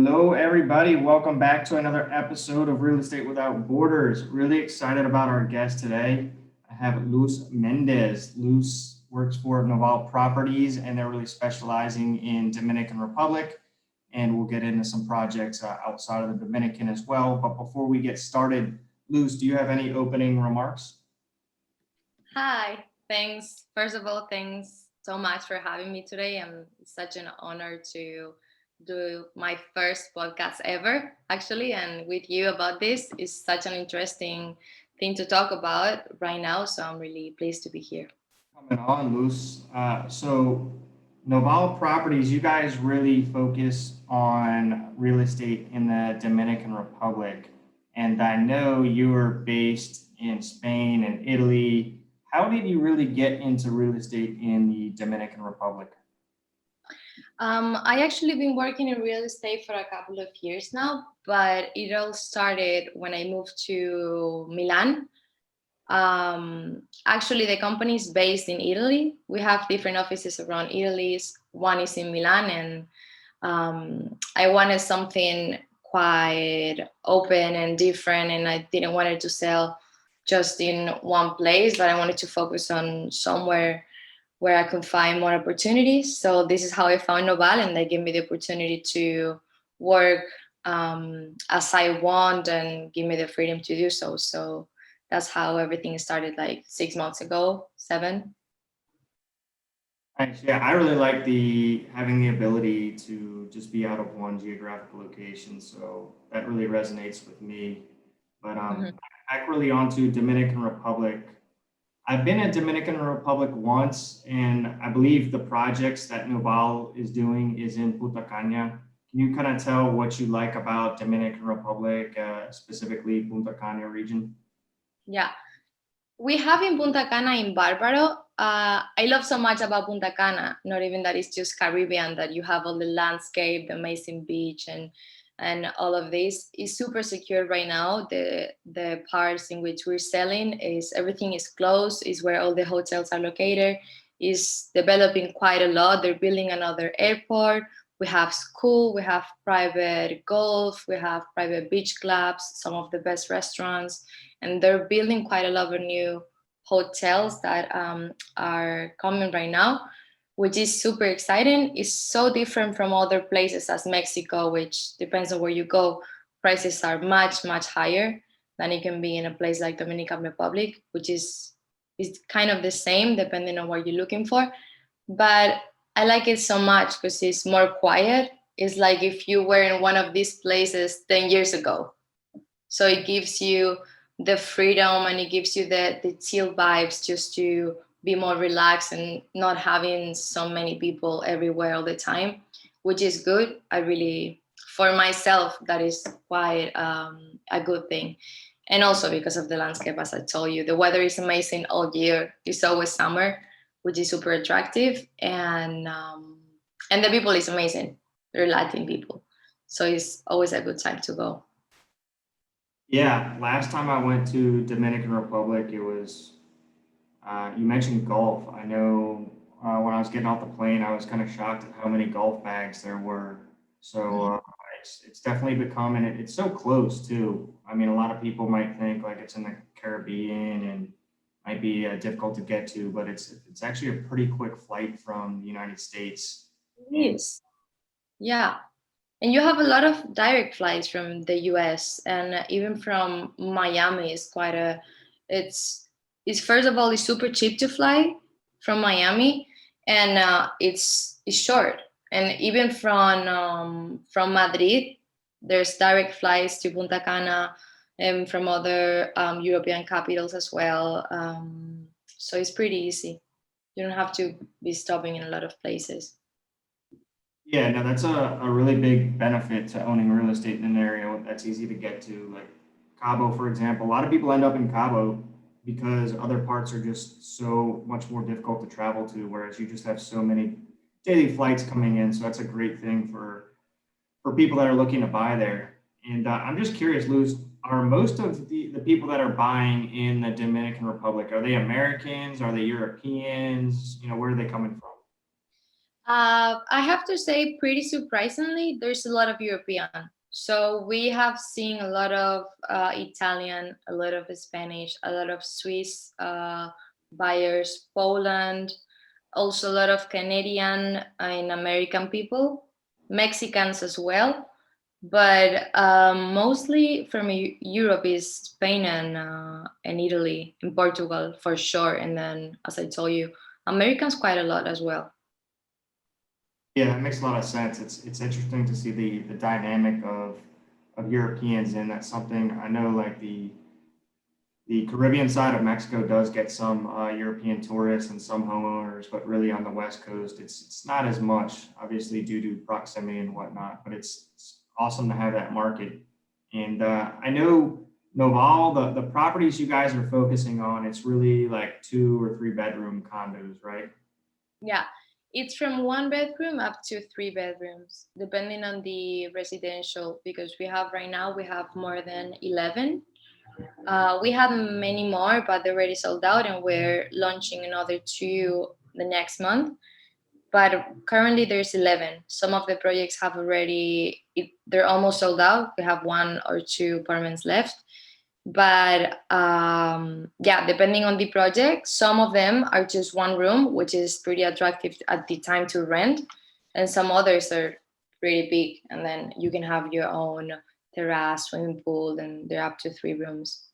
Hello, everybody. Welcome back to another episode of Real Estate Without Borders. Really excited about our guest today. I have Luz Mendez. Luz works for Noval Properties, and they're really specializing in Dominican Republic. And we'll get into some projects outside of the Dominican as well. But before we get started, Luz, do you have any opening remarks? Hi, thanks. First of all, thanks so much for having me today. It's such an honor to do my first podcast ever, actually, and with you about this is such an interesting thing to talk about right now. So I'm really pleased to be here. Coming on, Luz. Noval Properties, you guys really focus on real estate in the Dominican Republic. And I know you are based in Spain and Italy. How did you really get into real estate in the Dominican Republic? I actually been working in real estate for a couple of years now, but it all started when I moved to Milan. Actually, the company is based in Italy. We have different offices around Italy. One is in Milan, and I wanted something quite open and different, and I didn't want it to sell just in one place, but I wanted to focus on somewhere where I could find more opportunities. So this is how I found Noval, and they gave me the opportunity to work as I want and give me the freedom to do so. So that's how everything started like 6 months ago, seven. Thanks. Yeah, I really like the having the ability to just be out of one geographical location. So that really resonates with me. But Mhm. back really onto Dominican Republic. I've been at Dominican Republic once, and I believe the projects that Noval is doing is in Punta Cana. Can you kind of tell what you like about Dominican Republic, specifically Punta Cana region? Yeah. We have in Punta Cana in Barbaro. I love so much about Punta Cana, not even that it's just Caribbean, that you have all the landscape, the amazing beach, and all of this is super secure right now. The parts in which we're selling is everything is closed, is where all the hotels are located, is developing quite a lot. They're building another airport. We have school, we have private golf, we have private beach clubs, some of the best restaurants, and they're building quite a lot of new hotels that are coming right now, which is super exciting. It's so different from other places as Mexico, which depends on where you go. Prices are much, much higher than it can be in a place like Dominican Republic, which is kind of the same depending on what you're looking for. But I like it so much because it's more quiet. It's like if you were in one of these places 10 years ago. So it gives you the freedom and it gives you the chill vibes just to be more relaxed and not having so many people everywhere all the time, which is good. I really, for myself, that is quite a good thing. And also because of the landscape, as I told you, the weather is amazing all year. It's always summer, which is super attractive, and the people is amazing. They're Latin people, so it's always a good time to go. Yeah, last time I went to Dominican Republic, it was you mentioned golf. I know when I was getting off the plane, I was kind of shocked at how many golf bags there were. So it's definitely become, and it's so close too. I mean, a lot of people might think like it's in the Caribbean and might be difficult to get to, but it's actually a pretty quick flight from the United States. And Yes. Yeah. And you have a lot of direct flights from the US and even from Miami is quite a it's it's first of all it's super cheap to fly from Miami, and it's short. And even from Madrid there's direct flights to Punta Cana and from other European capitals as well. So it's pretty easy. You don't have to be stopping in a lot of places. yeah, no, that's a really big benefit to owning real estate in an area that's easy to get to. Like Cabo, for example, a lot of people end up in Cabo because other parts are just so much more difficult to travel to, whereas you just have so many daily flights coming in. So that's a great thing for people that are looking to buy there. And I'm just curious, Luz, are most of the people that are buying in the Dominican Republic, are they Americans? Are they Europeans? You know, where are they coming from? I have to say, pretty surprisingly, there's a lot of European. So we have seen a lot of Italian, a lot of Spanish, a lot of Swiss buyers, Poland, also a lot of Canadian and American people, Mexicans as well. But mostly from Europe is Spain and Italy and Portugal for sure. And then, as I told you, Americans quite a lot as well. Yeah, that makes a lot of sense. It's interesting to see the dynamic of Europeans, and that's something I know. Like the Caribbean side of Mexico does get some European tourists and some homeowners, but really on the West Coast, it's not as much, obviously due to proximity and whatnot. But it's awesome to have that market. And I know Noval, the properties you guys are focusing on, it's really like 2 or 3 bedroom condos, right? Yeah, it's from 1 bedroom up to 3 bedrooms, depending on the residential, because we have right now, we have more than 11. We have many more, but they're already sold out, and we're launching another two the next month. But currently, there's 11. Some of the projects have already, they're almost sold out. We have one or two apartments left. But yeah, depending on the project, some of them are just one room, which is pretty attractive at the time to rent, and some others are pretty big, and then you can have your own terrace, swimming pool, and they're up to 3 rooms.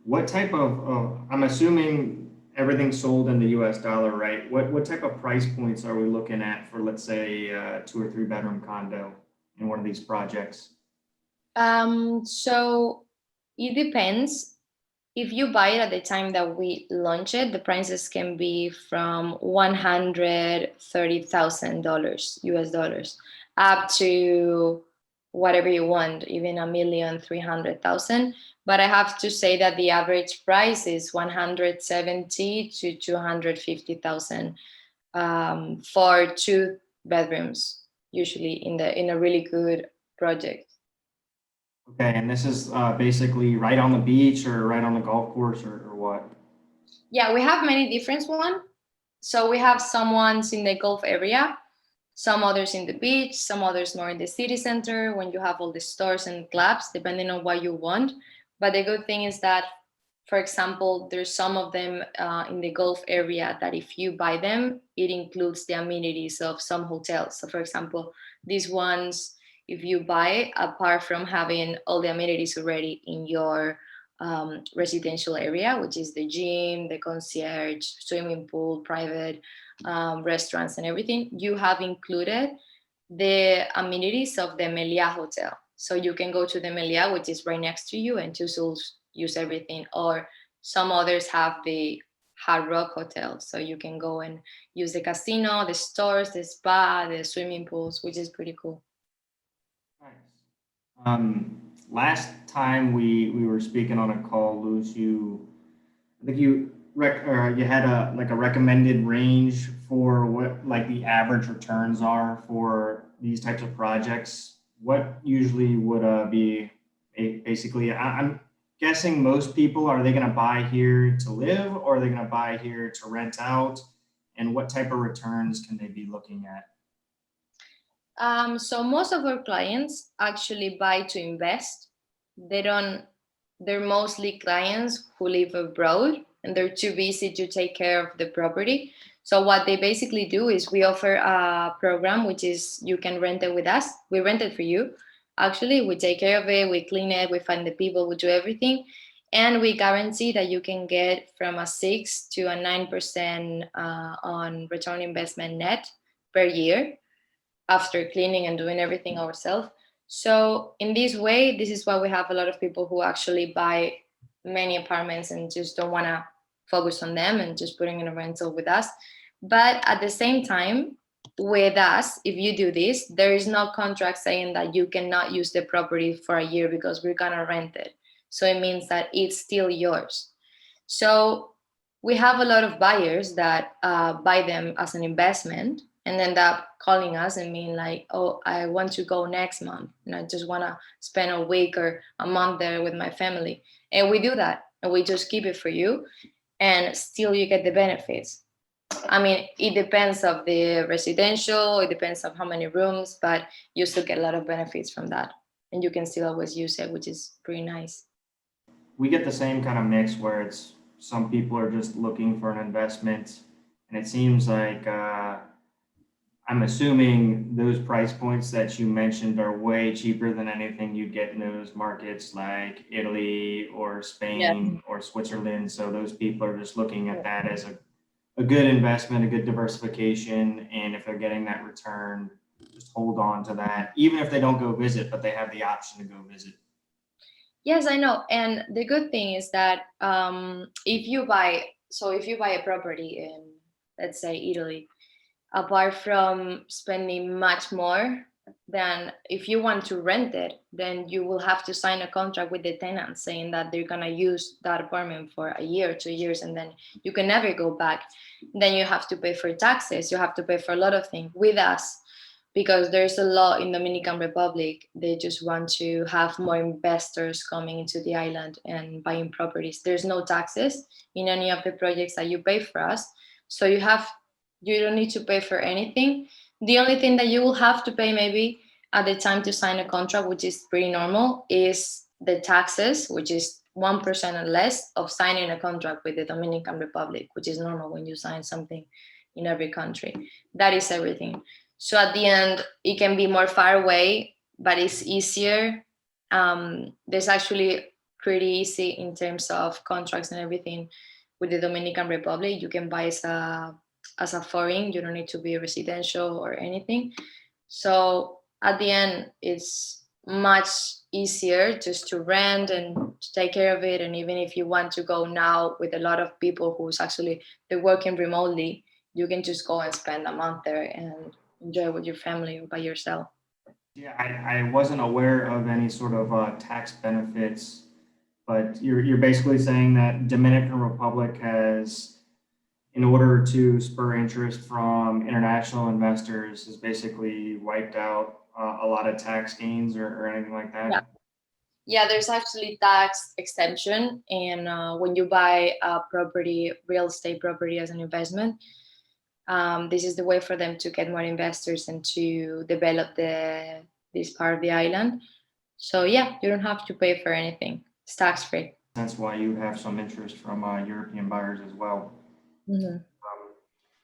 What type I'm assuming everything's sold in the US dollar, right? What type of price points are we looking at for, let's say, a 2 or 3 bedroom condo in one of these projects? So it depends. If you buy it at the time that we launch it, the prices can be from $130,000 US dollars up to whatever you want, even 1,300,000. But I have to say that the average price is 170 to 250,000 for 2 bedrooms, usually in a really good project. Okay, and this is basically right on the beach or right on the golf course or what? Yeah, we have many different ones. So we have some ones in the Gulf area, some others in the beach, some others more in the city center when you have all the stores and clubs, depending on what you want. But the good thing is that, for example, there's some of them in the Gulf area that if you buy them, it includes the amenities of some hotels. So, for example, these ones, if you buy, apart from having all the amenities already in your residential area, which is the gym, the concierge, swimming pool, private restaurants, and everything, you have included the amenities of the Melia Hotel. So you can go to the Melia, which is right next to you, and just use everything. Or some others have the Hard Rock Hotel. So you can go and use the casino, the stores, the spa, the swimming pools, which is pretty cool. Nice. Last time we were speaking on a call, Luz, I think you had a like a recommended range for what like the average returns are for these types of projects. What usually would be basically? I'm guessing most people, are they going to buy here to live, or are they going to buy here to rent out? And what type of returns can they be looking at? So most of our clients actually buy to invest. They don't, they're mostly clients who live abroad and they're too busy to take care of the property. So what they basically do is we offer a program which is you can rent it with us. We rent it for you. Actually, we take care of it, we clean it, we find the people, we do everything. And we guarantee that you can get from a 6 to a 9% on return investment net per year after cleaning and doing everything ourselves. So in this way, this is why we have a lot of people who actually buy many apartments and just don't want to focus on them and just putting in a rental with us. But at the same time, with us, if you do this, there is no contract saying that you cannot use the property for a year because we're gonna rent it. So it means that it's still yours. So we have a lot of buyers that buy them as an investment and end up calling us and being like, oh, I want to go next month and I just want to spend a week or a month there with my family. And we do that and we just keep it for you and still you get the benefits. I mean, it depends of the residential, it depends of how many rooms, but you still get a lot of benefits from that. And you can still always use it, which is pretty nice. We get the same kind of mix where it's some people are just looking for an investment, and it seems like I'm assuming those price points that you mentioned are way cheaper than anything you'd get in those markets like Italy or Yeah. Spain or Switzerland. So those people are just looking at that as a good investment, a good diversification. And if they're getting that return, just hold on to that, even if they don't go visit, but they have the option to go visit. Yes, I know. And the good thing is that if you buy, so if you buy a property in, let's say, Italy, apart from spending much more than if you want to rent it, then you will have to sign a contract with the tenant saying that they're going to use that apartment for a year, 2 years, and then you can never go back. Then you have to pay for taxes, you have to pay for a lot of things with us, because there's a law in Dominican Republic. They just want to have more investors coming into the island and buying properties. There's no taxes in any of the projects that you pay for us, so you don't need to pay for anything. The only thing that you will have to pay maybe at the time to sign a contract, which is pretty normal, is the taxes, which is 1% or less of signing a contract with the Dominican Republic, which is normal when you sign something in every country. That is everything. So at the end, it can be more far away, but it's easier. There's actually pretty easy in terms of contracts and everything with the Dominican Republic. You can buy as a foreign. You don't need to be residential or anything. So at the end, it's much easier just to rent and to take care of it. And even if you want to go now with a lot of people who's actually they're working remotely, you can just go and spend a month there and enjoy with your family or by yourself. Yeah, I wasn't aware of any sort of tax benefits, but you're basically saying that Dominican Republic has, in order to spur interest from international investors, has basically wiped out a lot of tax gains or anything like Yeah. that. Yeah, there's actually tax exemption, and when you buy a property, real estate property as an investment, this is the way for them to get more investors and to develop the this part of the island. So yeah, you don't have to pay for anything. It's tax free. That's why you have some interest from European buyers as well. Hmm.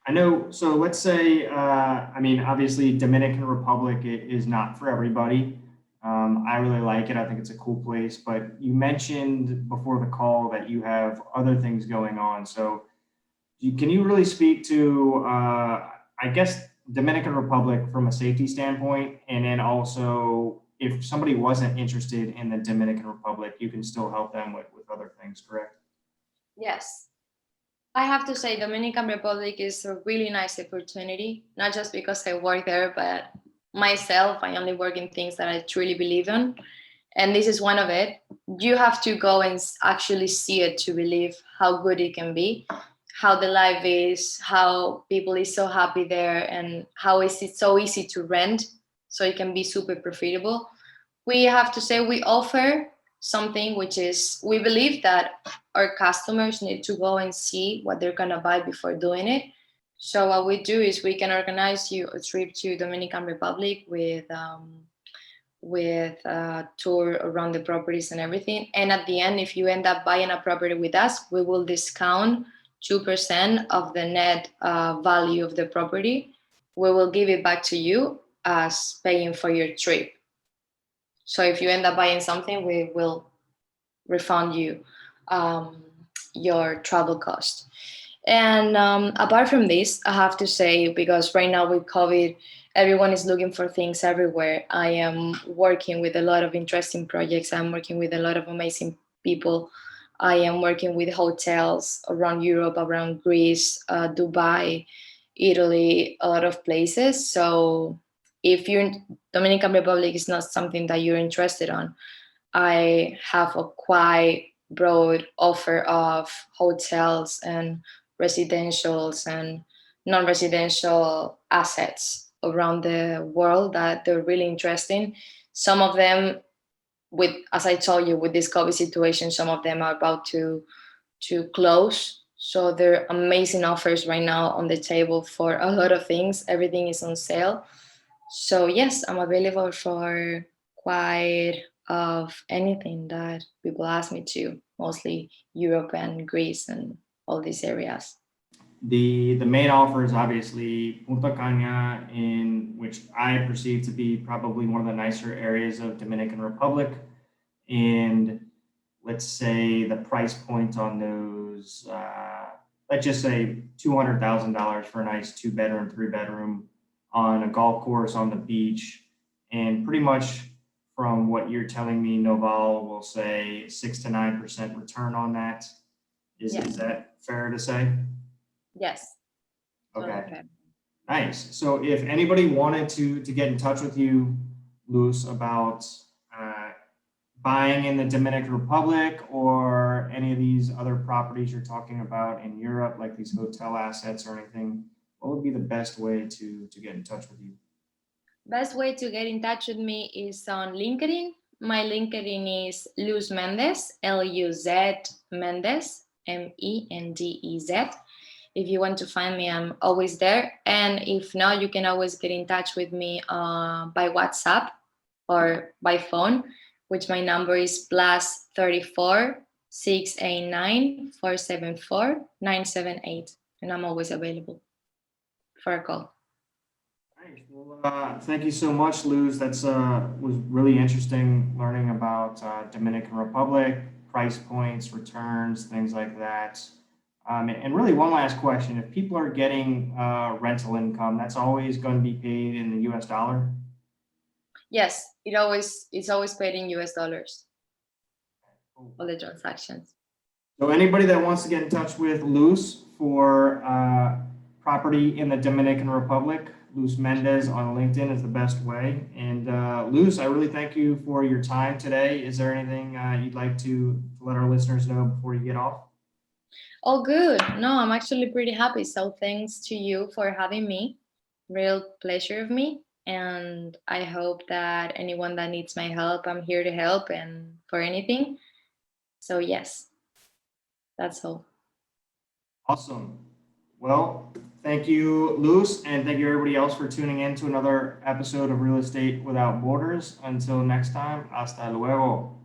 I know. So let's say, I mean, obviously, Dominican Republic is not for everybody. I really like it. I think it's a cool place. But you mentioned before the call that you have other things going on. So can you really speak to, I guess, Dominican Republic from a safety standpoint, and then also if somebody wasn't interested in the Dominican Republic, you can still help them with other things, correct? Yes. I have to say, Dominican Republic is a really nice opportunity, not just because I work there, but myself, I only work in things that I truly believe in. And this is one of it. You have to go and actually see it to believe how good it can be, how the life is, how people is so happy there, and how is it so easy to rent, so it can be super profitable. We have to say we offer something which is we believe that our customers need to go and see what they're gonna buy before doing it. So what we do is we can organize you a trip to Dominican Republic with a tour around the properties and everything. And at the end, if you end up buying a property with us, we will discount 2% of the net value of the property. We will give it back to you as paying for your trip. So if you end up buying something, we will refund you um, your travel cost. And apart from this, I have to say, because right now with COVID, everyone is looking for things everywhere. I am working with a lot of interesting projects. I'm working with a lot of amazing people. I am working with hotels around Europe, around Greece, Dubai, Italy, a lot of places. So if you're Dominican Republic is not something that you're interested on, I have a quite broad offer of hotels and residentials and non-residential assets around the world that they're really interesting. Some of them, with as I told you, with this COVID situation, some of them are about to close. So there are amazing offers right now on the table for a lot of things. Everything is on sale. So yes, I'm available for quite of anything that people ask me to, mostly Europe and Greece and all these areas. The main offer is obviously Punta Cana, in which I perceive to be probably one of the nicer areas of Dominican Republic. And let's say the price point on those, let's just say $200,000 for a nice 2 bedroom, 3 bedroom on a golf course on the beach. And pretty much from what you're telling me, Noval will say 6 to 9% return on that. Is, Yeah. is that fair to say? Yes. Okay. Nice. So if anybody wanted to get in touch with you, Luz, about uh, buying in the Dominican Republic or any of these other properties you're talking about in Europe, like these hotel assets or anything, what would be the best way to get in touch with you? Best way to get in touch with me is on LinkedIn. My LinkedIn is Luz Mendez, Luz Mendez, Mendez. If you want to find me, I'm always there. And if not, you can always get in touch with me by WhatsApp or by phone, which my number is +34 689 474 978. And I'm always available for a call. Nice. Well, thank you so much, Luz. That's was really interesting learning about Dominican Republic, price points, returns, things like that. And really, one last question: if people are getting rental income, that's always going to be paid in the U.S. dollar. Yes, it's always paid in US dollars, all the transactions. So anybody that wants to get in touch with Luz for property in the Dominican Republic, Luz Mendez on LinkedIn is the best way. And Luz, I really thank you for your time today. Is there anything you'd like to let our listeners know before you get off? All good. No, I'm actually pretty happy. So thanks to you for having me. Real pleasure of me. And I hope that anyone that needs my help, I'm here to help and for anything. So yes, that's all. Awesome. Well, thank you, Luz, and thank you everybody else for tuning in to another episode of Real Estate Without Borders. Until next time, hasta luego.